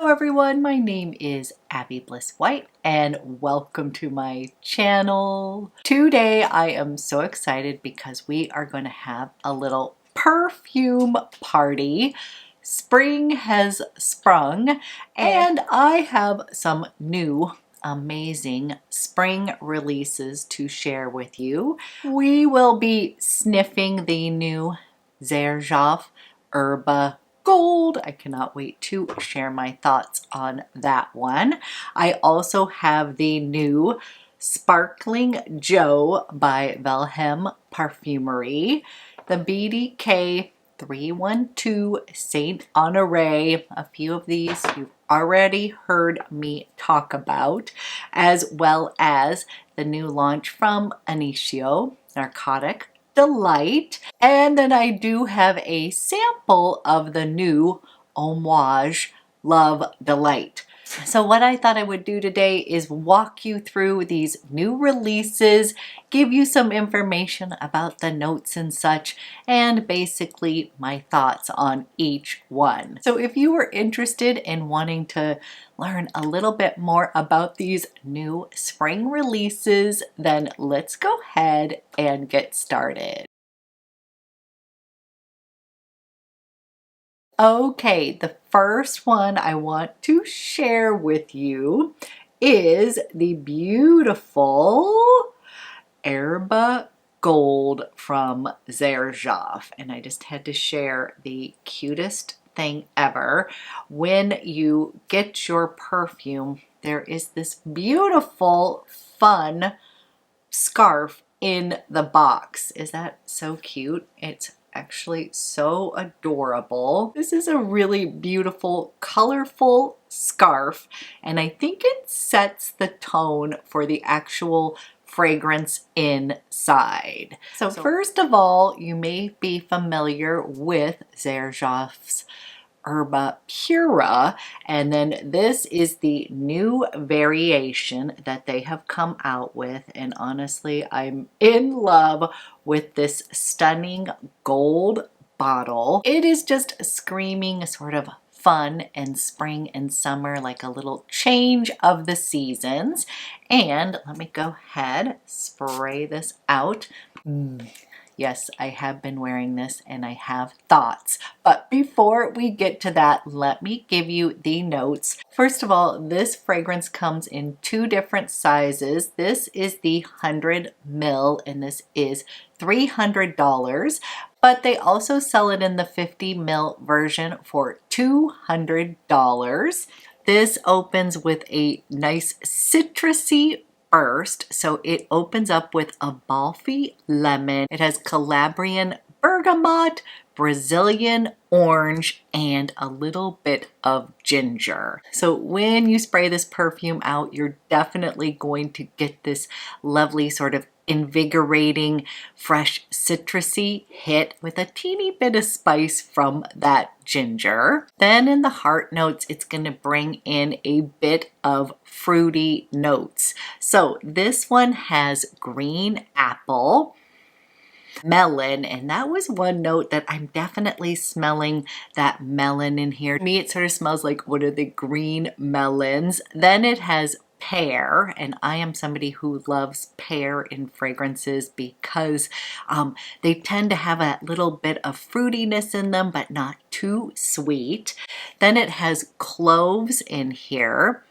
Hello everyone, my name is Abby Bliss White and welcome to my channel. Today I am so excited because we are going to have a little perfume party. Spring has sprung and I have some new amazing spring releases to share with you. We will be sniffing the new Xerjoff Erba Gold. I cannot wait to share my thoughts on that one. I also have the new Sparkling Joe by Velhem Parfumery, the BDK 312 Saint Honore. A few of these you've already heard me talk about, as well as the new launch from Initio, Narcotic Delight. And then I do have a sample of the new Homage Love Delight. So what I thought I would do today is walk you through these new releases, give you some information about the notes and such, and basically my thoughts on each one. So if you are interested in wanting to learn a little bit more about these new spring releases, then let's go ahead and get started. Okay, the first one I want to share with you is the beautiful Erba Gold from Xerjoff. And I just had to share the cutest thing ever. When you get your perfume, there is this beautiful, fun scarf in the box. Is that so cute? It's actually so adorable. This is a really beautiful, colorful scarf, and I think it sets the tone for the actual fragrance inside. So first of all, you may be familiar with Xerjoff's Erba Pura, and then this is the new variation that they have come out with, and honestly I'm in love with this stunning gold bottle. It is just screaming sort of fun and spring and summer, like a little change of the seasons. And let me go ahead, spray this out. Yes, I have been wearing this and I have thoughts. But before we get to that, let me give you the notes. First of all, this fragrance comes in two different sizes. This is the 100 ml and this is $300. But they also sell it in the 50 ml version for $200. This opens with a nice citrusy burst, so it opens up with Amalfi lemon. It has Calabrian bergamot, Brazilian orange, and a little bit of ginger. So when you spray this perfume out, you're definitely going to get this lovely sort of invigorating, fresh, citrusy hit with a teeny bit of spice from that ginger. Then in the heart notes, it's going to bring in a bit of fruity notes. So this one has green apple, melon, and that was one note that I'm definitely smelling that melon in here. To me, it sort of smells like one of the green melons. Then it has pear, and I am somebody who loves pear in fragrances because they tend to have a little bit of fruitiness in them, but not too sweet. Then it has cloves in here,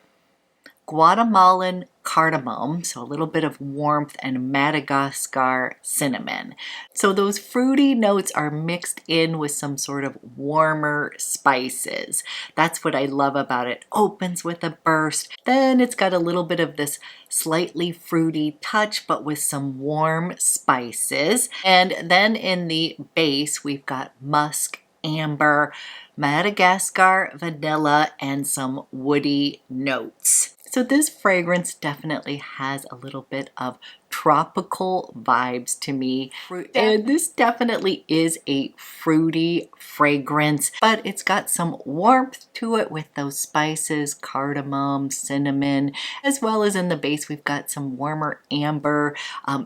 Guatemalan cardamom, so a little bit of warmth, and Madagascar cinnamon. So those fruity notes are mixed in with some sort of warmer spices. That's what I love about it. Opens with a burst, then it's got a little bit of this slightly fruity touch, but with some warm spices. And then in the base, we've got musk, amber, Madagascar vanilla, and some woody notes. So this fragrance definitely has a little bit of tropical vibes to me. And this definitely is a fruity fragrance, but it's got some warmth to it with those spices, cardamom, cinnamon, as well as in the base we've got some warmer amber,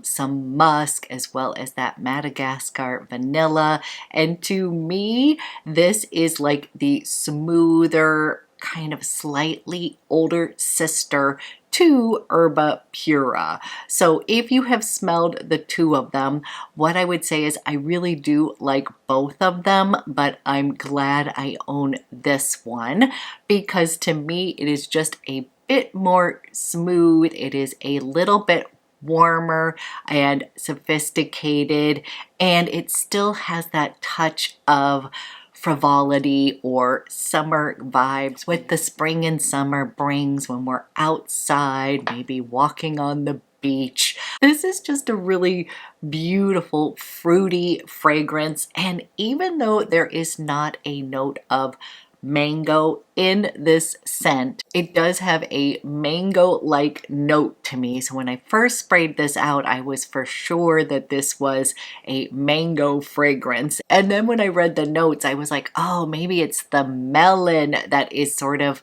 some musk, as well as that Madagascar vanilla. And to me, this is like the smoother kind of slightly older sister to Erba Pura. So if you have smelled the two of them, what I would say is I really do like both of them, but I'm glad I own this one because to me it is just a bit more smooth. It is a little bit warmer and sophisticated, and it still has that touch of frivolity or summer vibes with the spring and summer brings when we're outside, maybe walking on the beach. This is just a really beautiful fruity fragrance, and even though there is not a note of mango in this scent, it does have a mango-like note to me. So when I first sprayed this out, I was for sure that this was a mango fragrance. And then when I read the notes, I was like, oh, maybe it's the melon that is sort of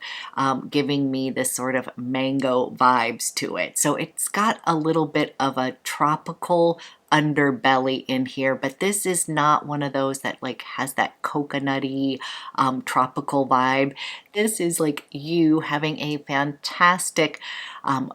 giving me this sort of mango vibes to it. So it's got a little bit of a tropical underbelly in here, but this is not one of those that like has that coconutty tropical vibe. This is like you having a fantastic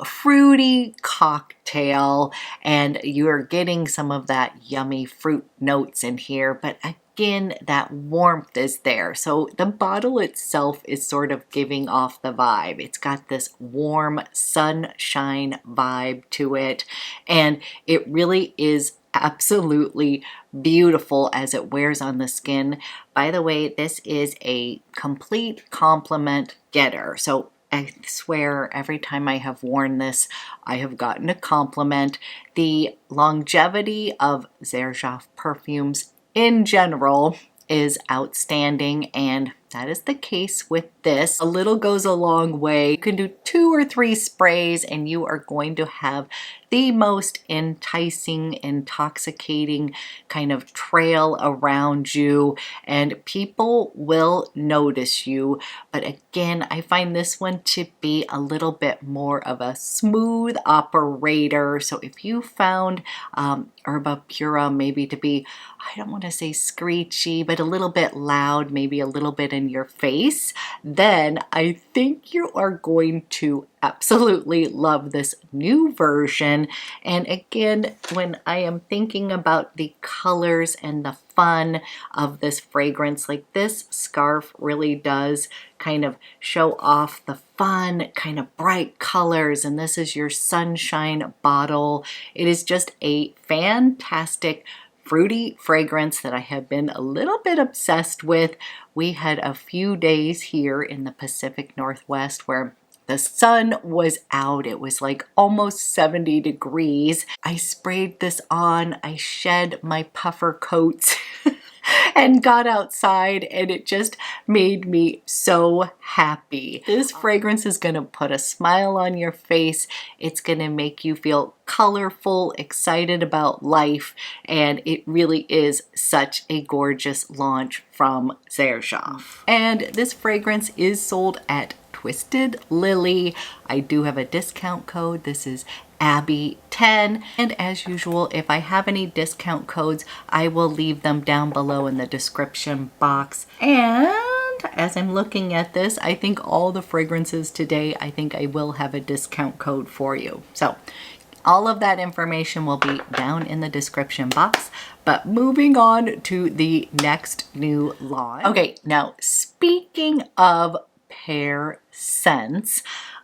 fruity cocktail, and you're getting some of that yummy fruit notes in here, but again, that warmth is there. So the bottle itself is sort of giving off the vibe. It's got this warm sunshine vibe to it, and it really is absolutely beautiful as it wears on the skin. By the way, this is a complete compliment getter. So I swear every time I have worn this, I have gotten a compliment. The longevity of Xerjoff perfumes in general is outstanding, and that is the case with this. A little goes a long way. You can do 2 or 3 sprays and you are going to have the most enticing, intoxicating kind of trail around you, and people will notice you. But again, I find this one to be a little bit more of a smooth operator. So if you found Erba Pura maybe to be, I don't want to say screechy, but a little bit loud, maybe a little bit in your face, then I think you are going to absolutely love this new version. And again, when I am thinking about the colors and the fun of this fragrance, like this scarf really does kind of show off the fun, kind of bright colors, and this is your sunshine bottle. It is just a fantastic fruity fragrance that I have been a little bit obsessed with. We had a few days here in the Pacific Northwest where the sun was out. It was like almost 70 degrees. I sprayed this on. I shed my puffer coats and got outside, and it just made me so happy. This fragrance is going to put a smile on your face. It's going to make you feel colorful, excited about life, and it really is such a gorgeous launch from Xerjoff. And this fragrance is sold at Twisted Lily. I do have a discount code. This is Abby10, and as usual, if I have any discount codes, I will leave them down below in the description box. And as I'm looking at this, I think all the fragrances today, I think I will have a discount code for you. So all of that information will be down in the description box. But moving on to the next new launch. Okay, now speaking of pear scents,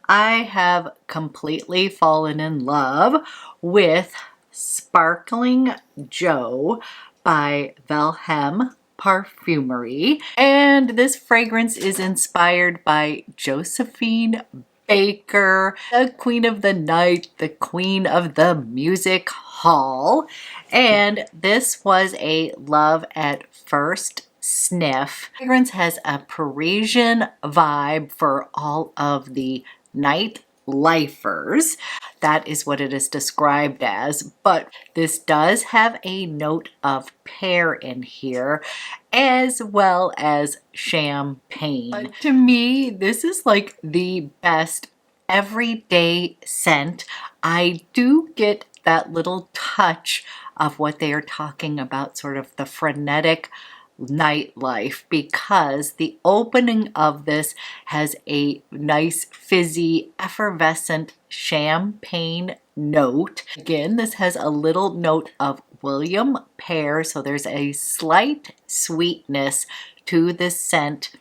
I have completely fallen in love with Sparkling Joe by Velhem Parfumery. And this fragrance is inspired by Josephine Baker, the queen of the night, the queen of the music hall. And this was a love at first sniff. Fragrance has a Parisian vibe for all of the night lifers. That is what it is described as, but this does have a note of pear in here as well as champagne. But to me, this is like the best everyday scent. I do get that little touch of what they are talking about, sort of the frenetic nightlife because the opening of this has a nice fizzy effervescent champagne note. Again, this has a little note of William pear, so there's a slight sweetness to this scent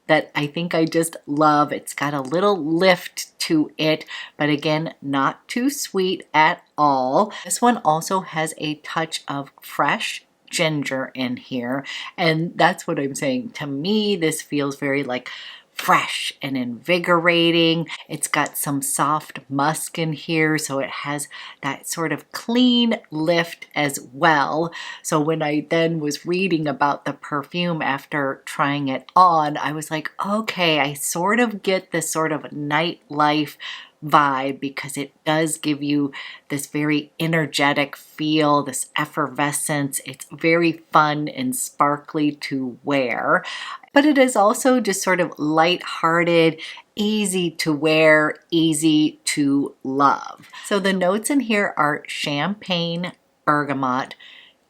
that I think I just love. It's got a little lift to it, but again, not too sweet at all. This one also has a touch of fresh ginger in here, and that's what I'm saying. To me, this feels very like fresh and invigorating. It's got some soft musk in here, so it has that sort of clean lift as well. So when I then was reading about the perfume after trying it on, I was like, okay, I sort of get this sort of nightlife vibe because it does give you this very energetic feel, this effervescence. It's very fun and sparkly to wear, but it is also just sort of light-hearted, easy to wear, easy to love. So the notes in here are champagne, bergamot,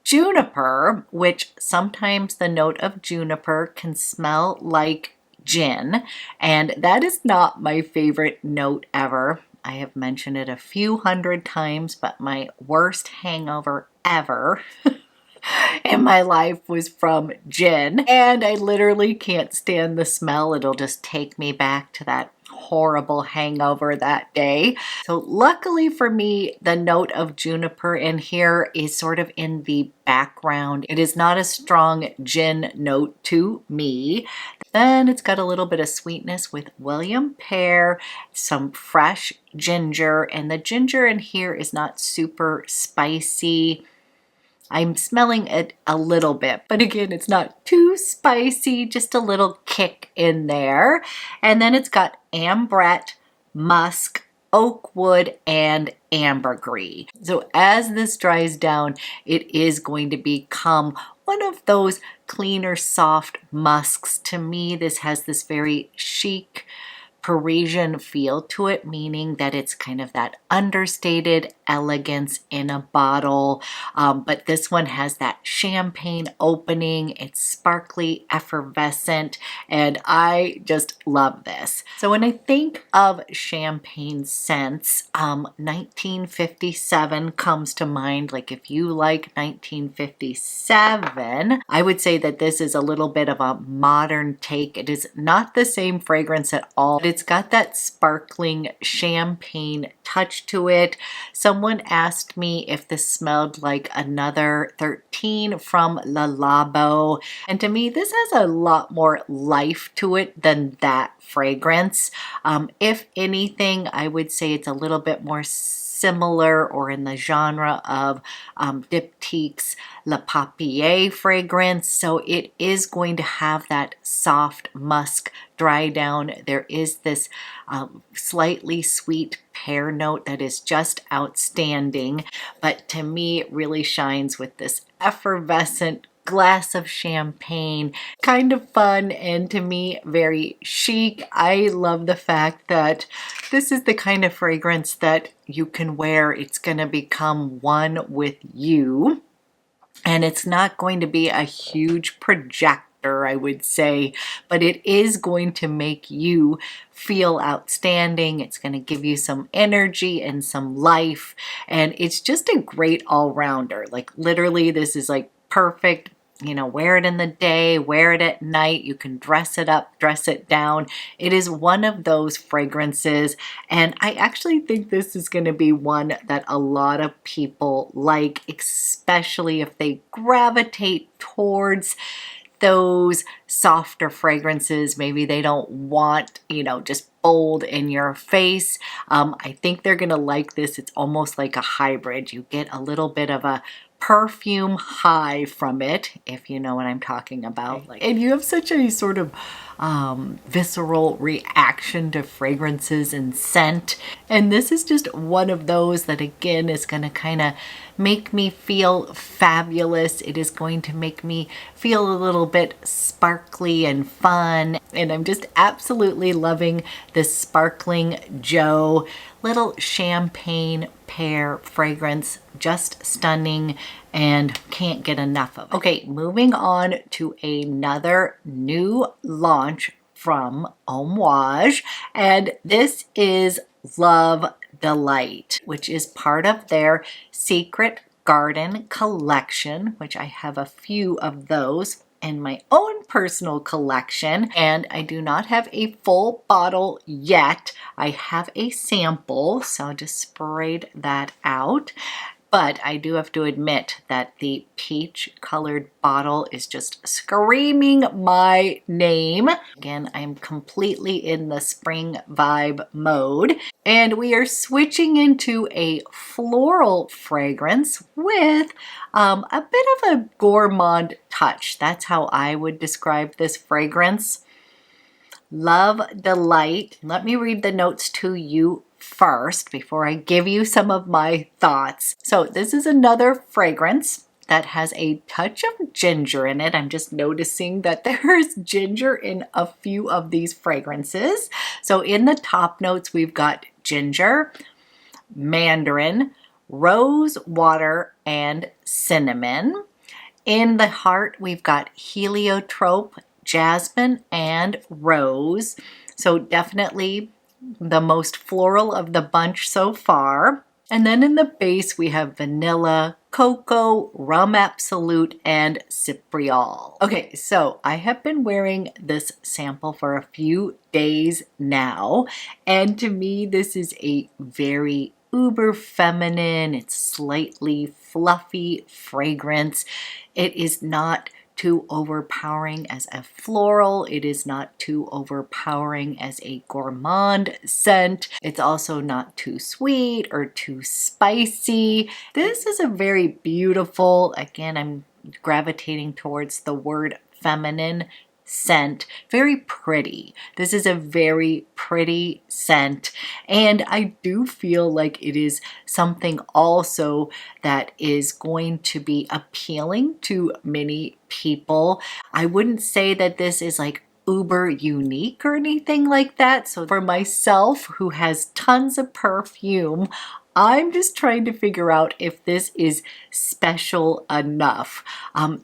juniper, which sometimes the note of juniper can smell like gin, and that is not my favorite note ever. I have mentioned it a few hundred times, but my worst hangover ever in my life was from gin, and I literally can't stand the smell. It'll just take me back to that horrible hangover that day. So luckily for me, the note of juniper in here is sort of in the background. It is not a strong gin note to me. Then it's got a little bit of sweetness with William pear, some fresh ginger, and the ginger in here is not super spicy. I'm smelling it a little bit, but again, it's not too spicy, just a little kick in there. And then it's got ambrette, musk, oak wood, and ambergris. So as this dries down, it is going to become one of those cleaner, soft musks. To me, this has this very chic, Parisian feel to it, meaning that it's kind of that understated elegance in a bottle, but this one has that champagne opening. It's sparkly, effervescent, and I just love this. So when I think of champagne scents, 1957 comes to mind. Like if you like 1957, I would say that this is a little bit of a modern take. It is not the same fragrance at all. It's got that sparkling champagne touch to it. Someone asked me if this smelled like another 13 from Le Labo, and to me this has a lot more life to it than that fragrance. If anything, I would say it's a little bit more similar or in the genre of Diptyque's Le Papier fragrance. So it is going to have that soft musk dry down. There is this slightly sweet pear note that is just outstanding, but to me it really shines with this effervescent glass of champagne. Kind of fun, and to me very chic. I love the fact that this is the kind of fragrance that you can wear. It's going to become one with you, and it's not going to be a huge projector, I would say, but it is going to make you feel outstanding. It's going to give you some energy and some life, and it's just a great all-rounder. Like literally, this is like perfect. You know, wear it in the day, wear it at night. You can dress it up, dress it down. It is one of those fragrances, and I actually think this is going to be one that a lot of people like, especially if they gravitate towards those softer fragrances. Maybe they don't want, you know, just bold in your face. I think they're gonna like this. It's almost like a hybrid. You get a little bit of a perfume high from it, if you know what I'm talking about. And you have such a sort of visceral reaction to fragrances and scent. And this is just one of those that again is going to kind of make me feel fabulous. It is going to make me feel a little bit sparkly and fun. And I'm just absolutely loving this Sparkling Joe little champagne pear fragrance just stunning and can't get enough of it. Okay, moving on to another new launch from Homage, and this is Love Delight, which is part of their Secret Garden collection, which I have a few of those in my own personal collection, and I do not have a full bottle yet. I have a sample, so I'll just sprayed that out. But I do have to admit that the peach colored bottle is just screaming my name. Again, I'm completely in the spring vibe mode. And we are switching into a floral fragrance with a bit of a gourmand touch. That's how I would describe this fragrance. Love Delight. Let me read the notes to you first before I give you some of my thoughts. So this is another fragrance that has a touch of ginger in it. I'm just noticing that there's ginger in a few of these fragrances. So in the top notes, we've got ginger, mandarin, rose water, and cinnamon. In the heart, we've got heliotrope, jasmine, and rose. So definitely the most floral of the bunch so far. And then in the base, we have vanilla, cocoa, rum absolute, and cypriol. Okay, so I have been wearing this sample for a few days now, and to me, this is a very uber feminine, it's slightly fluffy fragrance. It is not too overpowering as a floral. It is not too overpowering as a gourmand scent. It's also not too sweet or too spicy. This is a very beautiful, again, I'm gravitating towards the word feminine scent. Very pretty. This is a very pretty scent, and I do feel like it is something also that is going to be appealing to many people. I wouldn't say that this is like uber unique or anything like that. So for myself, who has tons of perfume, I'm just trying to figure out if this is special enough.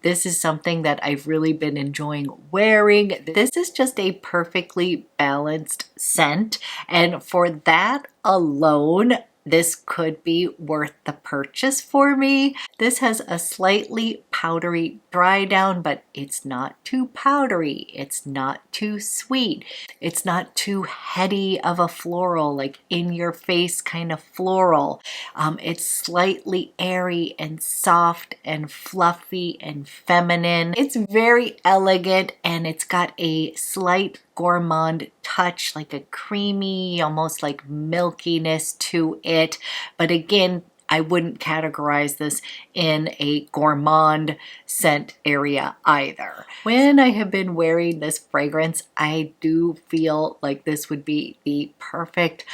This is something that I've really been enjoying wearing. This is just a perfectly balanced scent, and for that alone, this could be worth the purchase for me. This has a slightly powdery dry down, but it's not too powdery. It's not too sweet. It's not too heady of a floral, like in your face kind of floral. It's slightly airy and soft and fluffy and feminine. It's very elegant, and it's got a slight gourmand touch, like a creamy, almost like milkiness to it. But again, I wouldn't categorize this in a gourmand scent area either. When I have been wearing this fragrance, I do feel like this would be the perfect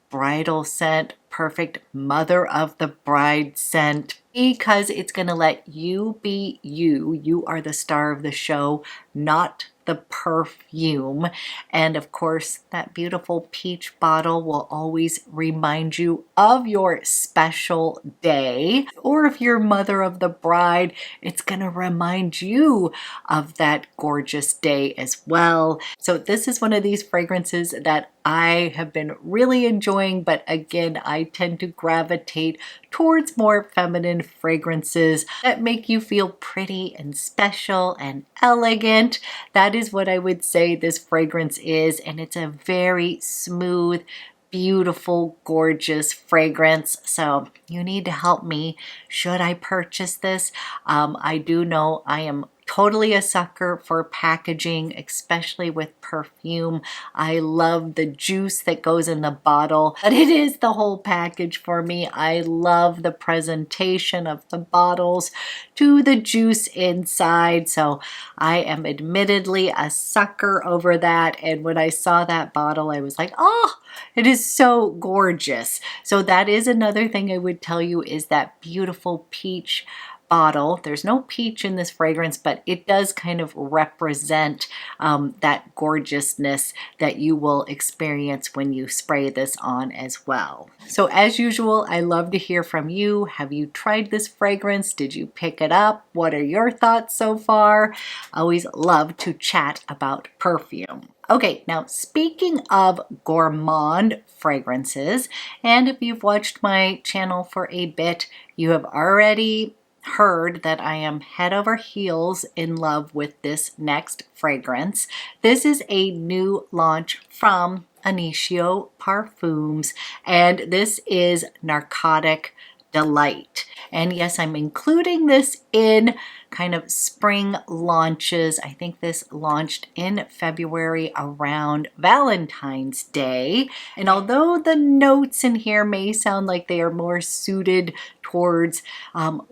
bridal scent, perfect mother of the bride scent, because it's going to let you be you. You are the star of the show, not the perfume. And of course, that beautiful peach bottle will always remind you of your special day. Or if you're mother of the bride, it's going to remind you of that gorgeous day as well. So this is one of these fragrances that I have been really enjoying, but again, I tend to gravitate towards more feminine fragrances that make you feel pretty and special and elegant. That is what I would say this fragrance is, and it's a very smooth, beautiful, gorgeous fragrance. So you need to help me. Should I purchase this? I do know I am totally a sucker for packaging, especially with perfume. I love the juice that goes in the bottle, but it is the whole package for me. I love the presentation of the bottles to the juice inside. So I am admittedly a sucker over that. And when I saw that bottle, I was like, oh, it is so gorgeous. So that is another thing I would tell you, is that beautiful peach bottle. There's no peach in this fragrance, but it does kind of represent that gorgeousness that you will experience when you spray this on as well. So as usual, I love to hear from you. Have you tried this fragrance? Did you pick it up? What are your thoughts so far? I always love to chat about perfume. Okay, now speaking of gourmand fragrances, and if you've watched my channel for a bit, you have already heard that I am head over heels in love with this next fragrance. This is a new launch from Initio Parfums, and this is Narcotic Delight. And yes, I'm including this in kind of spring launches. I think this launched in February around Valentine's Day. And although the notes in here may sound like they are more suited towards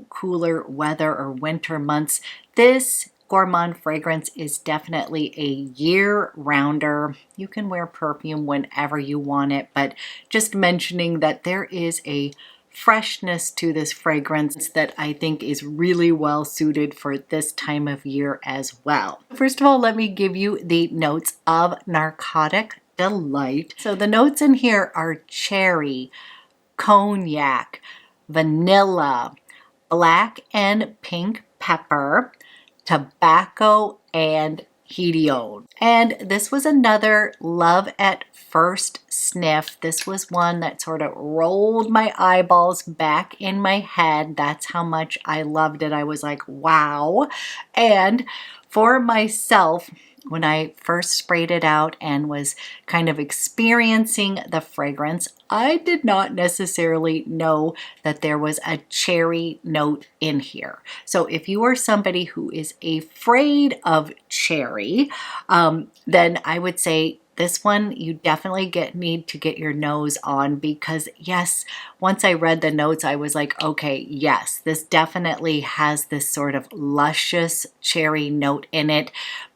cooler weather or winter months, this gourmand fragrance is definitely a year-rounder. You can wear perfume whenever you want it, but just mentioning that there is a freshness to this fragrance that I think is really well suited for this time of year as well. First of all, let me give you the notes of Narcotic Delight. So the notes in here are cherry, cognac, vanilla, black and pink pepper, tobacco, and Hedione. And this was another love at first sniff. This was one that sort of rolled my eyeballs back in my head. That's how much I loved it. I was like, wow. And for myself, when I first sprayed it out and was kind of experiencing the fragrance, I did not necessarily know that there was a cherry note in here. So if you are somebody who is afraid of cherry, then I would say this one you definitely need to get your nose on, because yes, once I read the notes, I was like, okay, yes, this definitely has this sort of luscious cherry note in it,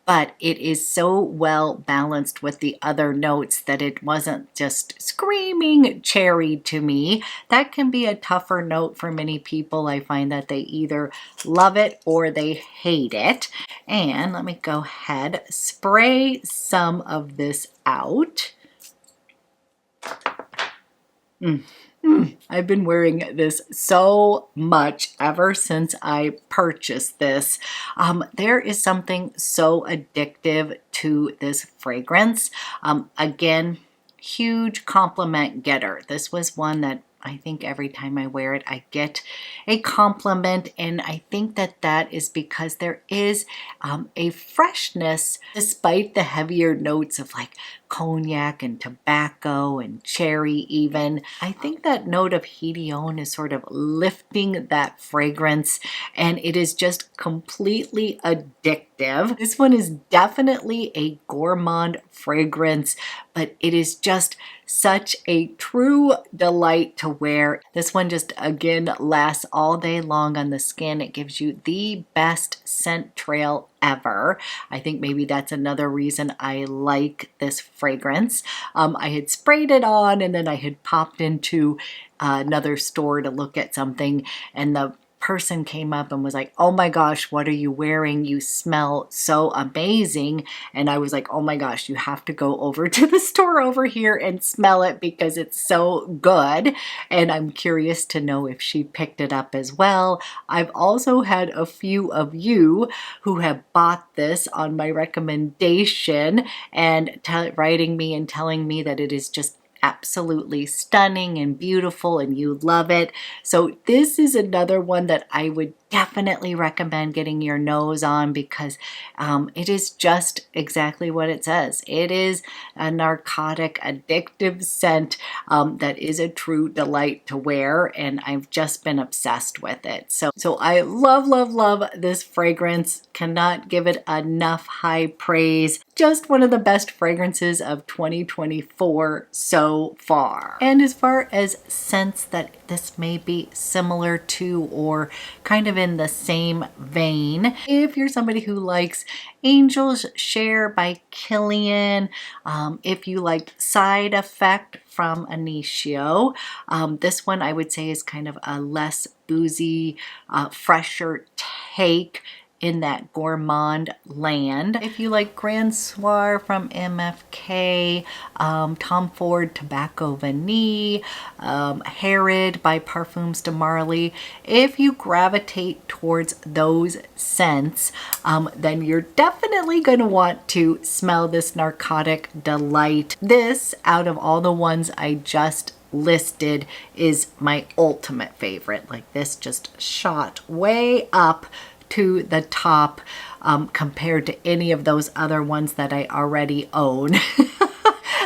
but it is so well balanced with the other notes that it wasn't just screaming cherry to me. That can be a tougher note for many people. I find that they either love it or they hate it. And let me go ahead, spray some of this out. I've been wearing this so much ever since I purchased this. There is something so addictive to this fragrance. Again, huge compliment getter. This was one that I think every time I wear it, I get a compliment, and I think that that is because there is a freshness despite the heavier notes of like cognac and tobacco and cherry even. I think that note of Hedione is sort of lifting that fragrance, and it is just completely addictive. This one is definitely a gourmand fragrance, but it is just such a true delight to wear. This one just, again, lasts all day long on the skin. It gives you the best scent trail ever. I think maybe that's another reason I like this fragrance. I had sprayed it on, and then I had popped into another store to look at something, and the person came up and was like, oh my gosh, what are you wearing? You smell so amazing. And I was like, oh my gosh, you have to go over to the store over here and smell it because it's so good. And I'm curious to know if she picked it up as well. I've also had a few of you who have bought this on my recommendation and writing me and telling me that it is just absolutely stunning and beautiful and you love it. So this is another one that I would definitely recommend getting your nose on, because it is just exactly what it says. It is a narcotic, addictive scent that is a true delight to wear, and I've just been obsessed with it. So I love, love, love this fragrance. Cannot give it enough high praise. Just one of the best fragrances of 2024 so far. And as far as scents that this may be similar to or kind of in the same vein. If you're somebody who likes Angel's Share by Kilian, if you like Side Effect from Initio, this one I would say is kind of a less boozy, fresher take in that gourmand land. If you like Grand Soir from MFK, Tom Ford Tobacco Vanille, Herod by Parfums de Marly, if you gravitate towards those scents, then you're definitely going to want to smell this Narcotic Delight. This, out of all the ones I just listed, is my ultimate favorite. Like, this just shot way up to the top compared to any of those other ones that I already own.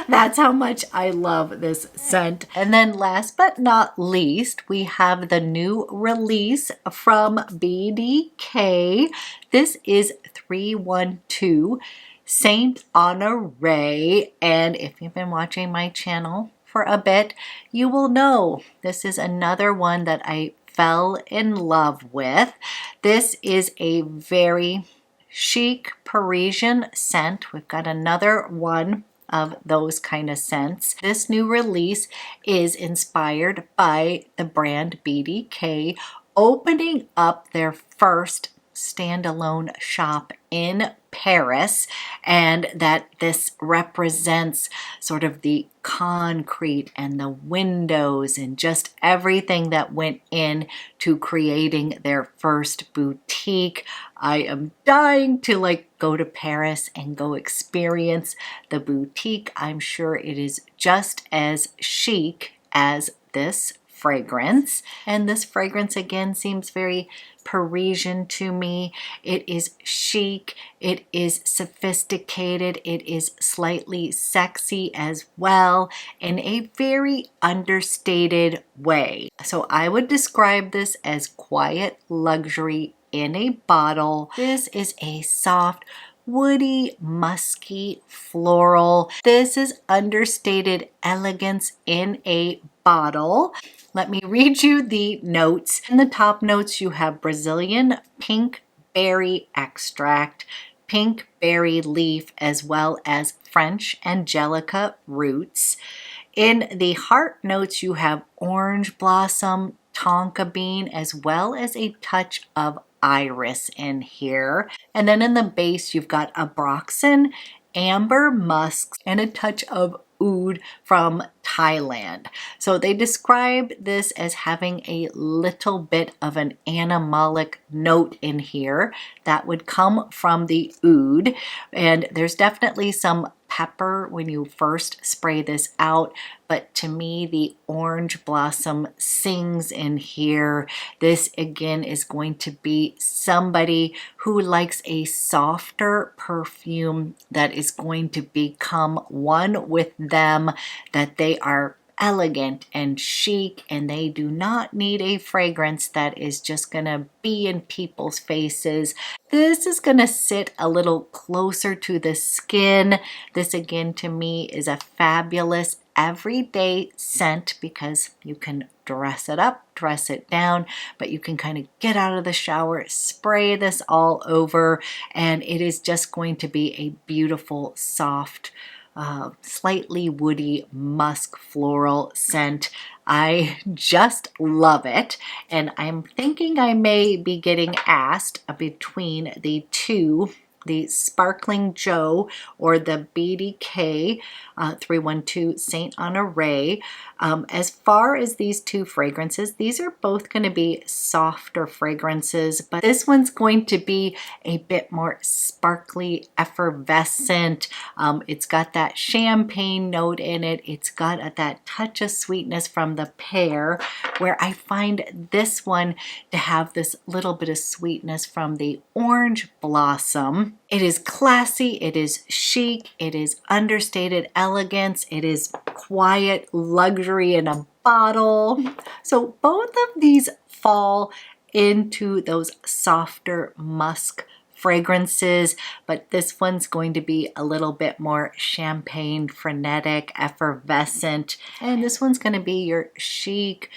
That's how much I love this scent. And then last but not least, we have the new release from BDK. This is 312 Saint Honore. And if you've been watching my channel for a bit, you will know this is another one that I fell in love with. This is a very chic Parisian scent. We've got another one of those kind of scents. This new release is inspired by the brand BDK opening up their first standalone shop in Paris, and that this represents sort of the concrete and the windows and just everything that went in to creating their first boutique. I am dying to go to Paris and go experience the boutique. I'm sure it is just as chic as this fragrance. And this fragrance again seems very Parisian to me. It is chic, it is sophisticated, it is slightly sexy as well in a very understated way. So I would describe this as quiet luxury in a bottle. This is a soft, woody, musky, floral. This is understated elegance in a bottle. Let me read you the notes. In the top notes, you have Brazilian pink berry extract, pink berry leaf, as well as French angelica roots. In the heart notes, you have orange blossom, tonka bean, as well as a touch of iris in here. And then in the base, you've got Abroxan, amber musks, and a touch of oud from Thailand. So they describe this as having a little bit of an animalic note in here that would come from the oud. And there's definitely some pepper when you first spray this out, but to me the orange blossom sings in here. This again is going to be somebody who likes a softer perfume that is going to become one with them, that they are elegant and chic, and they do not need a fragrance that is just gonna be in people's faces. This is gonna sit a little closer to the skin. This again to me is a fabulous everyday scent because you can dress it up, dress it down, but you can kind of get out of the shower, spray this all over, and it is just going to be a beautiful, soft, slightly woody musk floral scent. I just love it, and I'm thinking I may be getting asked between the two, the Sparkling Joe or the BDK 312 Saint Honore. As far as these two fragrances, these are both going to be softer fragrances, but this one's going to be a bit more sparkly, effervescent. It's got that champagne note in it. It's got that touch of sweetness from the pear, where I find this one to have this little bit of sweetness from the orange blossom. It is classy, it is chic, it is understated elegance, it is quiet luxury in a bottle. So both of these fall into those softer musk fragrances, but this one's going to be a little bit more champagne, frenetic, effervescent, and this one's going to be your chic,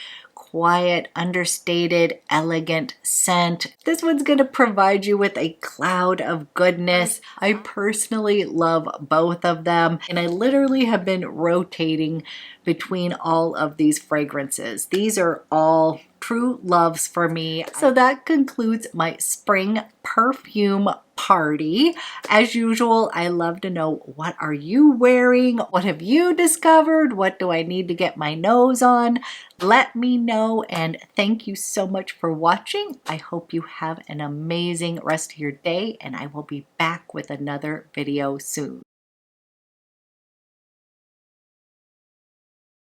quiet, understated, elegant scent. This one's gonna provide you with a cloud of goodness. I personally love both of them, and I literally have been rotating between all of these fragrances. These are all true loves for me. So that concludes my spring perfume party. As usual, I love to know, what are you wearing? What have you discovered? What do I need to get my nose on? Let me know, and thank you so much for watching. I hope you have an amazing rest of your day, and I will be back with another video soon.